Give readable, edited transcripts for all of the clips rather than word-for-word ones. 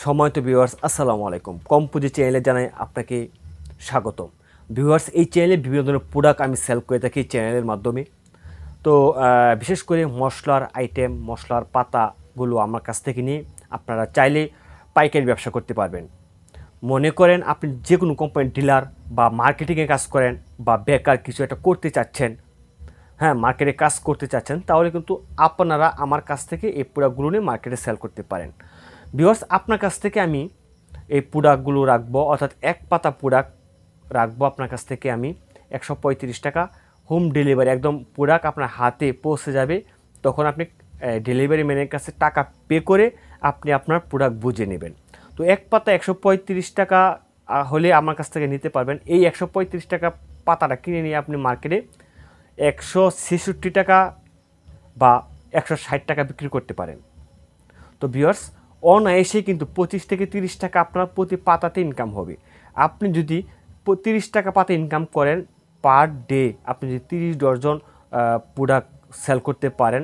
সম্মানিত ভিউয়ার্স আসসালামু আলাইকুম। কম্পোজি চ্যানেলে জানাই আপনাকে স্বাগতম। ভিউয়ার্স, এই চ্যানেলে বিভিন্ন ধরনের প্রোডাক্ট আমি সেল করে থাকি চ্যানেলের মাধ্যমে। তো বিশেষ করে মশলার আইটেম, মশলার পাতাগুলো আমার কাছ থেকে নিয়ে আপনারা চাইলে পাইকারি ব্যবসা করতে পারবেন। মনে করেন আপনি যে কোনো কোম্পানির ডিলার বা মার্কেটিংয়ে কাজ করেন বা বেকার কিছু একটা করতে চাচ্ছেন, হ্যাঁ মার্কেটে কাজ করতে চাচ্ছেন, তাহলে কিন্তু আপনারা আমার কাছ থেকে এই প্রোডাক্টগুলো নিয়ে মার্কেটে সেল করতে পারেন। ভিউয়ার্স, আপনার কাছ থেকে আমি এই প্রোডাক্টগুলো রাখবো, অর্থাৎ এক পাতা প্রোডাক্ট রাখবো আপনার কাছ থেকে আমি 135 টাকা হোম ডেলিভারি, একদম প্রোডাক্ট আপনার হাতে পৌঁছে যাবে। তখন আপনি ডেলিভারি ম্যানের কাছে টাকা পে করে আপনি আপনার প্রোডাক্ট বুঝে নেবেন। তো এক পাতা 135 টাকা হলে আমার কাছ থেকে নিতে পারবেন। এই 135 টাকা পাতাটা কিনে নিয়ে আপনি মার্কেটে 166 টাকা বা 160 টাকা বিক্রি করতে পারেন। তো ভিউয়ার্স, অনায়াসে কিন্তু 25 থেকে 30 টাকা আপনার প্রতি পাতাতে ইনকাম হবে। আপনি যদি 30 টাকা পাতা ইনকাম করেন পার ডে, আপনি যদি 30 ডজন প্রোডাক্ট সেল করতে পারেন,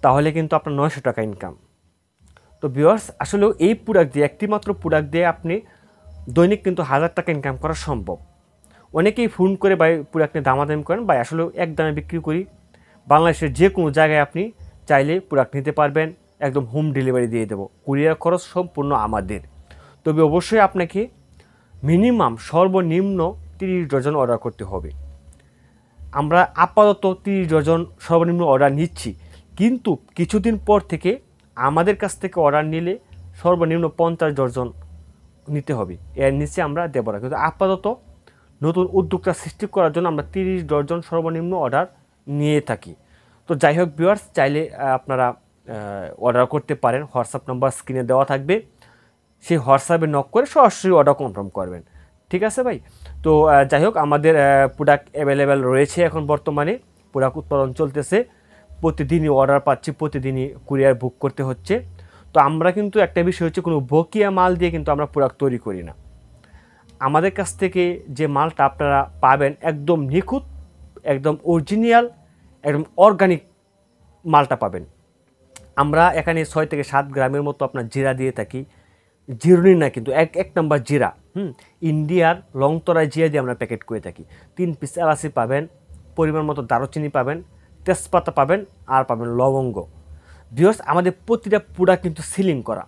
তাহলে কিন্তু আপনার 900 টাকা ইনকাম। তো ভিউয়ার্স, আসলে এই প্রোডাক্ট দিয়ে, একটি মাত্র প্রোডাক্ট দিয়ে আপনি দৈনিক কিন্তু 1000 টাকা ইনকাম করা সম্ভব। অনেকেই ফোন করে ভাই প্রোডাক্ট নিয়ে দামাদামি করেন, ভাই আসলে এক দামে বিক্রি করি। বাংলাদেশের যে কোনো জায়গায় আপনি চাইলে প্রোডাক্ট নিতে পারবেন, একদম হোম ডেলিভারি দিয়ে দেবো, কুরিয়ার খরচ সম্পূর্ণ আমাদের। তবে অবশ্যই আপনাকে মিনিমাম সর্বনিম্ন 30 ডজন অর্ডার করতে হবে। আমরা আপাতত 30 ডজন সর্বনিম্ন অর্ডার নিচ্ছি, কিন্তু কিছুদিন পর থেকে আমাদের কাছ থেকে অর্ডার নিলে সর্বনিম্ন 50 ডজন নিতে হবে, এর নিচে আমরা দেবো না। কিন্তু আপাতত নতুন উদ্যোক্তা সৃষ্টি করার জন্য আমরা 30 ডজন সর্বনিম্ন অর্ডার নিয়ে থাকি। তো যাই হোক ভিউয়ার্স, চাইলে আপনারা অর্ডার করতে পারেন। হোয়াটসঅ্যাপ নাম্বার স্ক্রিনে দেওয়া থাকবে, সেই হোয়াটসঅ্যাপে নক করে সরাসরি অর্ডার কনফার্ম করবেন। ঠিক আছে ভাই? তো যাই হোক, আমাদের প্রোডাক্ট অ্যাভেলেবেল রয়েছে, এখন বর্তমানে প্রোডাক্ট উৎপাদন চলতেছে, প্রতিদিনই অর্ডার পাচ্ছি, প্রতিদিনই কুরিয়ার বুক করতে হচ্ছে। তো আমরা কিন্তু একটা বিষয় হচ্ছে, কোনো বকিয়া মাল দিয়ে কিন্তু আমরা প্রোডাক্ট তৈরি করি না। আমাদের কাছ থেকে যে মালটা আপনারা পাবেন একদম নিখুঁত, একদম অরিজিনাল, একদম অর্গানিক মালটা পাবেন। আমরা এখানে 6 থেকে 7 গ্রামের মতো আপনার জিরা দিয়ে থাকি। জিরুনি না, কিন্তু এক নম্বর জিরা, ইন্ডিয়ার লংতরা জিরা দিয়ে আমরা প্যাকেট করে থাকি। 3 পিস এলাচি পাবেন, পরিমাণ মতো দারুচিনি পাবেন, তেজপাতা পাবেন, আর পাবেন লবঙ্গ। ভিউয়ার্স, আমাদের প্রতিটা প্রোডাক্ট কিন্তু সিলিং করা,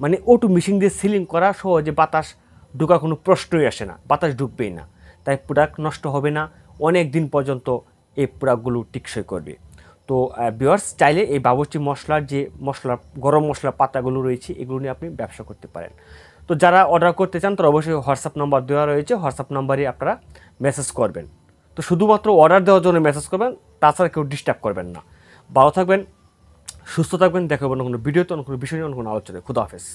মানে অটো মেশিন দিয়ে সিলিং করা, সহজে বাতাস ঢোকার কোনো প্রশ্নই আসে না, বাতাস ঢুকবেই না। তাই প্রোডাক্ট নষ্ট হবে না, অনেক দিন পর্যন্ত এই প্রোডাক্টগুলো টিকসই করবে। তো ভিউয়ার্স, চাইলে এই বাবুর্চি মশলার যে গরম মশলার পাতাগুলো রয়েছে, এগুলো নিয়ে আপনি ব্যবসা করতে পারেন। তো যারা অর্ডার করতে চান তারা অবশ্যই হোয়াটসঅ্যাপ নাম্বার দেওয়া রয়েছে, হোয়াটসঅ্যাপ নাম্বারে আপনারা মেসেজ করবেন। তো শুধুমাত্র অর্ডার দেওয়ার জন্য মেসেজ করবেন, তাছাড়া কেউ ডিস্টার্ব করবেন না। ভালো থাকবেন, সুস্থ থাকবেন, দেখা হবে অন্য কোনো ভিডিওতে, অন্য কোনো বিষয় নিয়ে, অন্য কোনো আলোচনায়। খুদা হাফেজ।